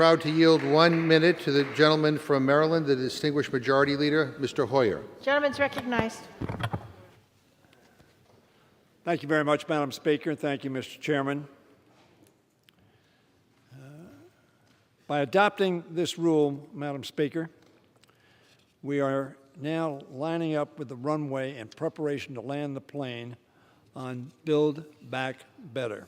proud to yield 1 minute to the gentleman from Maryland, the distinguished Majority Leader, Mr. Hoyer. Gentleman's recognized. Thank you very much, Madam Speaker, and thank you, Mr. Chairman. By adopting this rule, Madam Speaker, we are now lining up with the runway in preparation to land the plane on Build Back Better.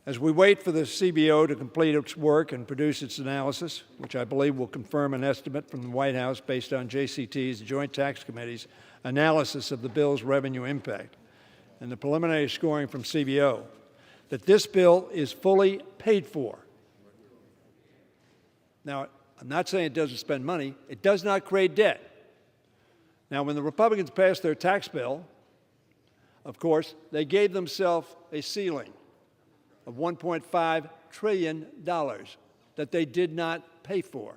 As we wait for the CBO to complete its work and produce its analysis, which I believe will confirm an estimate from the White House based on JCT's, the Joint Tax Committee's, analysis of the bill's revenue impact and the preliminary scoring from CBO, that this bill is fully paid for. Now, I'm not saying it doesn't spend money. It does not create debt. Now, when the Republicans passed their tax bill, of course, they gave themselves a ceiling of $1.5 trillion that they did not pay for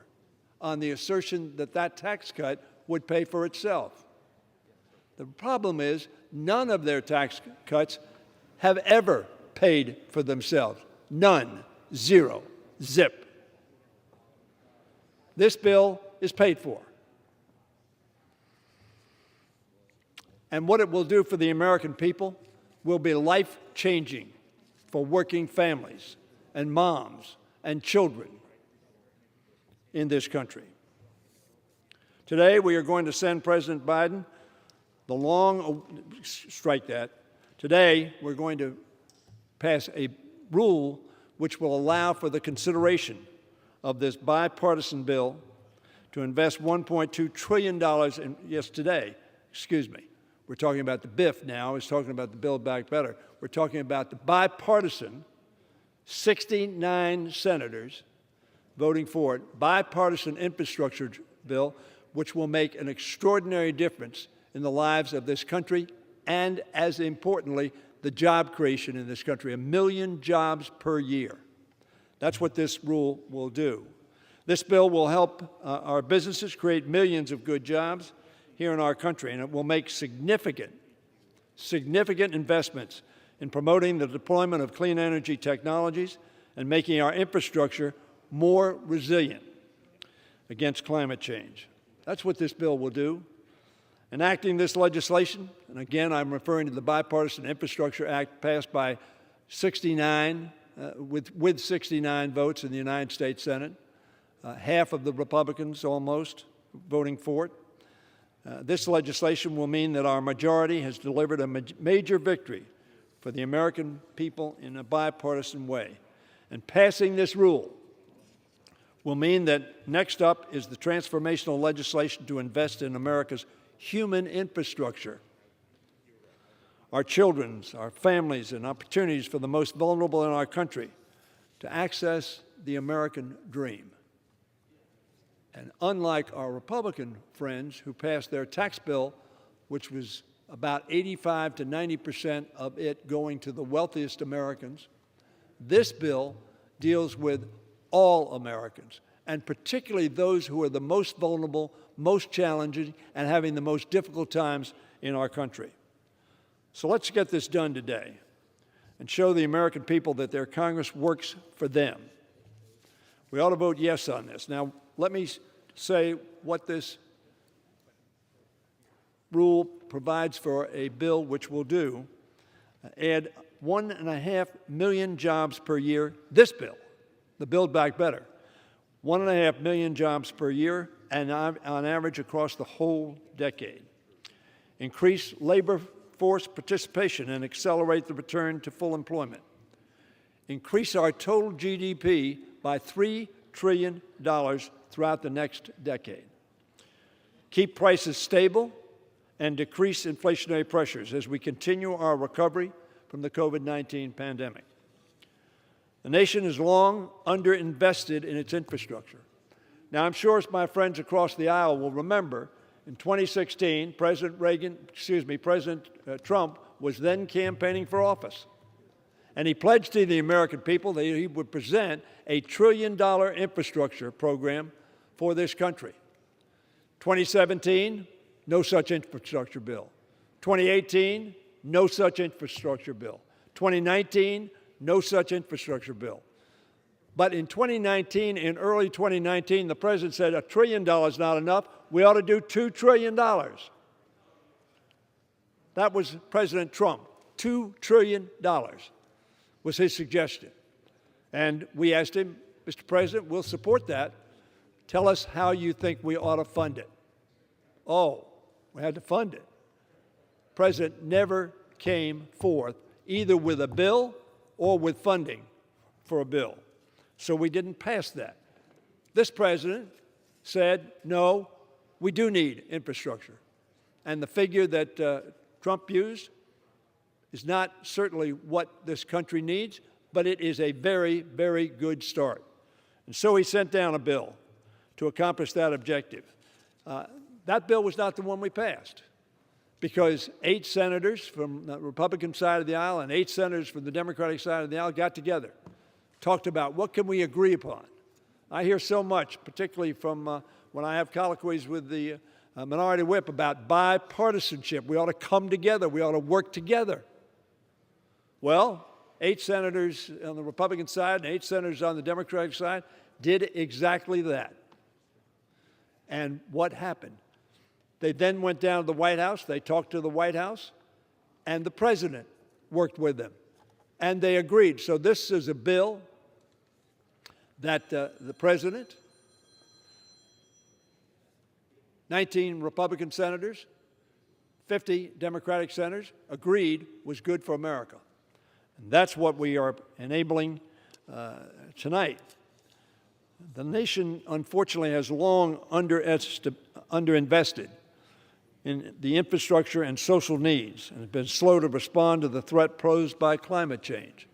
on the assertion that that tax cut would pay for itself. The problem is none of their tax cuts have ever paid for themselves. None. Zero. Zip. This bill is paid for. And what it will do for the American people will be life-changing for working families and moms and children in this country. Today, we are going to send President Biden Today, we're going to pass a rule which will allow for the consideration of this bipartisan bill to invest $1.2 trillion in, we're talking about the BIF now, it's talking about the Build Back Better. We're talking about the bipartisan, 69 senators voting for it, bipartisan infrastructure bill, which will make an extraordinary difference in the lives of this country and, as importantly, the job creation in this country, 1 million jobs per year. That's what this rule will do. This bill will help our businesses create millions of good jobs here in our country, and it will make significant investments in promoting the deployment of clean energy technologies and making our infrastructure more resilient against climate change. That's what this bill will do. Enacting this legislation, and again, I'm referring to the Bipartisan Infrastructure Act passed by 69, with 69 votes in the United States Senate, half of the Republicans almost voting for it. This legislation will mean that our majority has delivered a major victory for the American people in a bipartisan way. And passing this rule will mean that next up is the transformational legislation to invest in America's human infrastructure, our children's, our families, and opportunities for the most vulnerable in our country to access the American dream. And unlike our Republican friends who passed their tax bill, which was about 85 to 90% of it going to the wealthiest Americans, this bill deals with all Americans, and particularly those who are the most vulnerable, most challenging, and having the most difficult times in our country. So let's get this done today and show the American people that their Congress works for them. We ought to vote yes on this. Now, let me say what this rule provides for a bill which will do. Add 1.5 million jobs per year. This bill, the Build Back Better, 1.5 million jobs per year, and on average across the whole decade. Increase labor force participation and accelerate the return to full employment. Increase our total GDP by $3 trillion throughout the next decade. Keep prices stable and decrease inflationary pressures as we continue our recovery from the COVID-19 pandemic. The nation is long underinvested in its infrastructure. Now, I'm sure my friends across the aisle will remember in 2016, President Trump was then campaigning for office. And he pledged to the American people that he would present a $1 trillion infrastructure program for this country. 2017, no such infrastructure bill. 2018, no such infrastructure bill. 2019, no such infrastructure bill. But in 2019, in early 2019, the president said $1 trillion is not enough. We ought to do $2 trillion. That was President Trump. $2 trillion was his suggestion. And we asked him, Mr. President, we'll support that. Tell us how you think we ought to fund it. Oh, we had to fund it. The president never came forth either with a bill or with funding for a bill. So we didn't pass that. This president said, no, we do need infrastructure. And the figure that Trump used is not certainly what this country needs, but it is a very, very good start. And so he sent down a bill to accomplish that objective. That bill was not the one we passed because 8 senators from the Republican side of the aisle and 8 senators from the Democratic side of the aisle got together, talked about what can we agree upon. I hear so much, particularly from when I have colloquies with the minority whip about bipartisanship. We ought to come together. We ought to work together. Well, 8 senators on the Republican side and 8 senators on the Democratic side did exactly that. And what happened? They then went down to the White House. They talked to the White House, and the president worked with them. And they agreed. So this is a bill that the president, 19 Republican senators, 50 Democratic senators agreed was good for America. And that's what we are enabling tonight. The nation, unfortunately, has long underinvested in the infrastructure and social needs and has been slow to respond to the threat posed by climate change.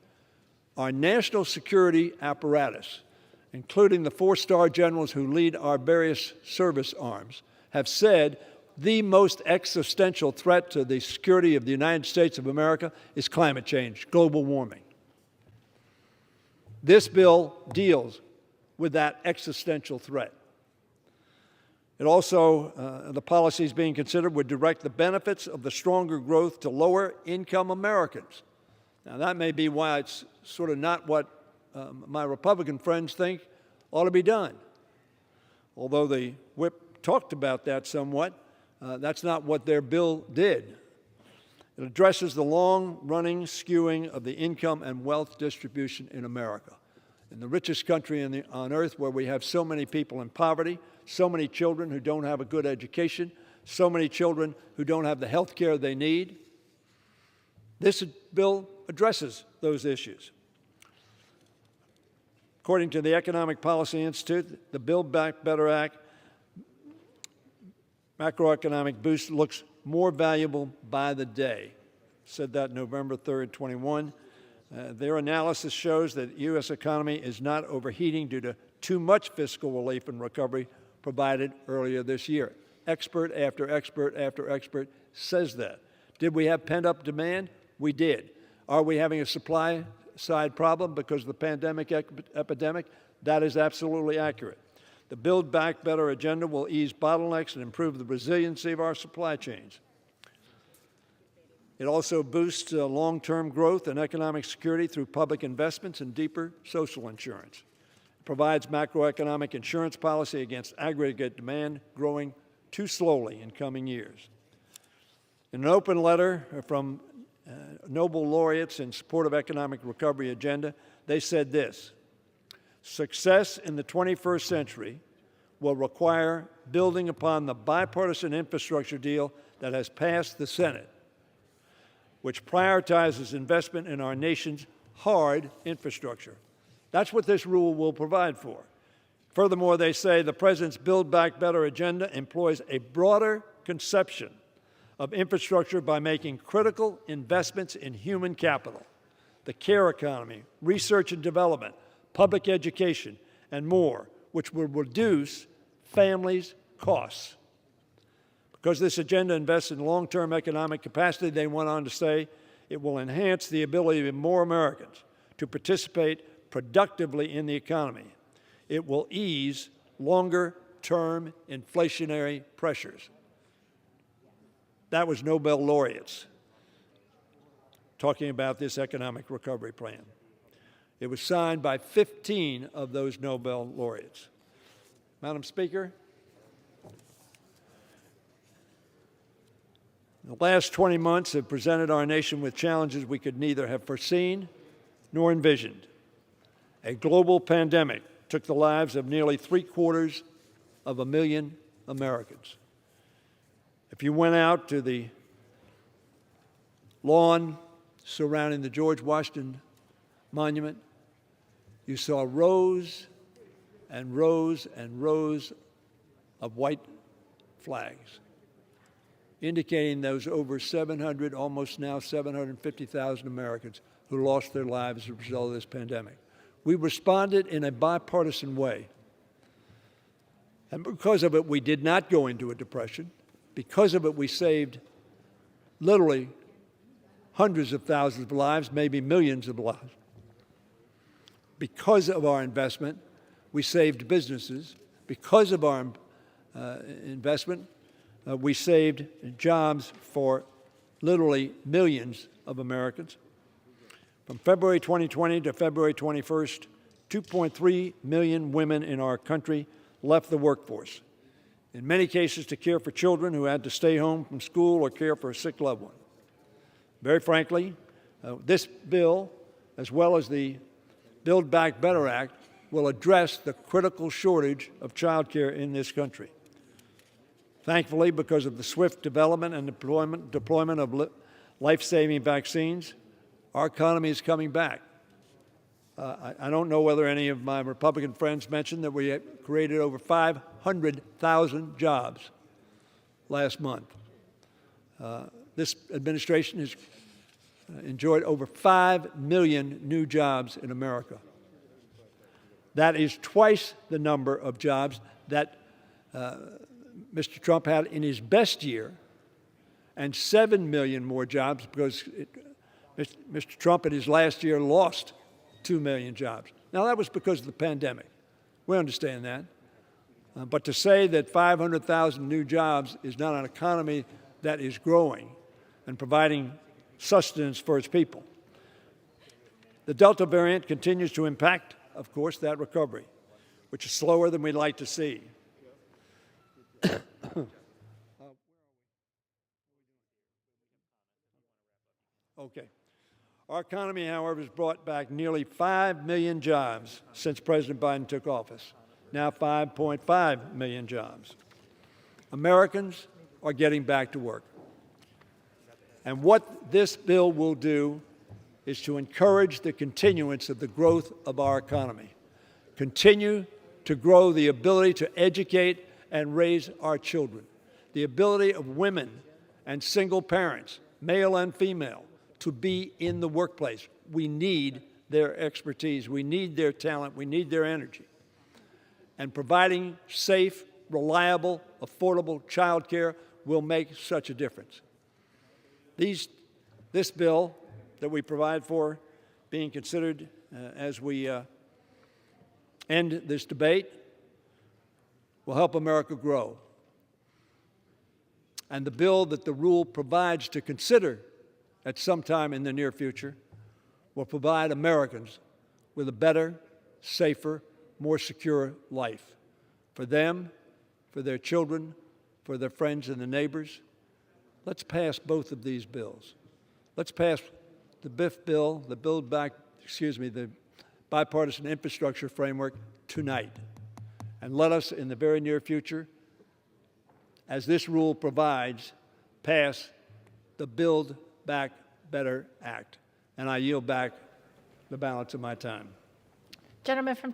Our national security apparatus, including the 4-star generals who lead our various service arms, have said the most existential threat to the security of the United States of America is climate change, global warming. This bill deals with that existential threat. It also, the policies being considered would direct the benefits of the stronger growth to lower income Americans. Now that may be why it's sort of not what my Republican friends think ought to be done. Although the whip talked about that somewhat, that's not what their bill did. It addresses the long-running skewing of the income and wealth distribution in America. In the richest country on earth, where we have so many people in poverty, so many children who don't have a good education, so many children who don't have the health care they need, this bill addresses those issues. According to the Economic Policy Institute, the Build Back Better Act macroeconomic boost looks more valuable by the day. Said that November 3rd, 21. Their analysis shows that the U.S. economy is not overheating due to too much fiscal relief and recovery provided earlier this year. Expert after expert after expert says that. Did we have pent-up demand? We did. Are we having a supply side problem because of the pandemic epidemic? That is absolutely accurate. The Build Back Better agenda will ease bottlenecks and improve the resiliency of our supply chains. It also boosts long-term growth and economic security through public investments and deeper social insurance. It provides macroeconomic insurance policy against aggregate demand growing too slowly in coming years. In an open letter from Nobel laureates in support of economic recovery agenda, they said this: success in the 21st century will require building upon the bipartisan infrastructure deal that has passed the Senate, which prioritizes investment in our nation's hard infrastructure. That's what this rule will provide for. Furthermore, they say the President's Build Back Better agenda employs a broader conception of infrastructure by making critical investments in human capital, the care economy, research and development, public education, and more, which will reduce families' costs. Because this agenda invests in long-term economic capacity, they went on to say, it will enhance the ability of more Americans to participate productively in the economy. It will ease longer-term inflationary pressures. That was Nobel laureates talking about this economic recovery plan. It was signed by 15 of those Nobel laureates. Madam Speaker, the last 20 months have presented our nation with challenges we could neither have foreseen nor envisioned. A global pandemic took the lives of nearly 750,000 Americans. If you went out to the lawn surrounding the George Washington Monument, you saw rows and rows and rows of white flags, indicating those over 700, almost now 750,000 Americans who lost their lives as a result of this pandemic. We responded in a bipartisan way. And because of it, we did not go into a depression. Because of it, we saved literally hundreds of thousands of lives, maybe millions of lives. Because of our investment, we saved businesses. Because of our investment, we saved jobs for literally millions of Americans. From February 2020 to February 21st, 2.3 million women in our country left the workforce, in many cases to care for children who had to stay home from school or care for a sick loved one. Very frankly, this bill, as well as the Build Back Better Act, will address the critical shortage of child care in this country. Thankfully, because of the swift development and deployment of life-saving vaccines, our economy is coming back. I don't know whether any of my Republican friends mentioned that we created over 500,000 jobs last month. This administration has enjoyed over 5 million new jobs in America. That is twice the number of jobs that Mr. Trump had in his best year, and 7 million more jobs because Mr. Trump in his last year lost 2 million jobs. Now, that was because of the pandemic. We understand that. But to say that 500,000 new jobs is not an economy that is growing and providing sustenance for its people. The Delta variant continues to impact, of course, that recovery, which is slower than we'd like to see. Okay. Our economy, however, has brought back nearly 5 million jobs since President Biden took office, now 5.5 million jobs. Americans are getting back to work. And what this bill will do is to encourage the continuance of the growth of our economy, continue to grow the ability to educate and raise our children, the ability of women and single parents, male and female, to be in the workplace. We need their expertise. We need their talent. We need their energy. And providing safe, reliable, affordable child care will make such a difference. This bill that we provide for being considered as we end this debate will help America grow. And the bill that the rule provides to consider at some time in the near future will provide Americans with a better, safer, more secure life for them, for their children, for their friends and their neighbors. Let's pass both of these bills. Let's pass the BIF bill, the Bipartisan Infrastructure Framework tonight. And let us, in the very near future, as this rule provides, pass the Build Back Better Act. And I yield back the balance of my time. Gentleman from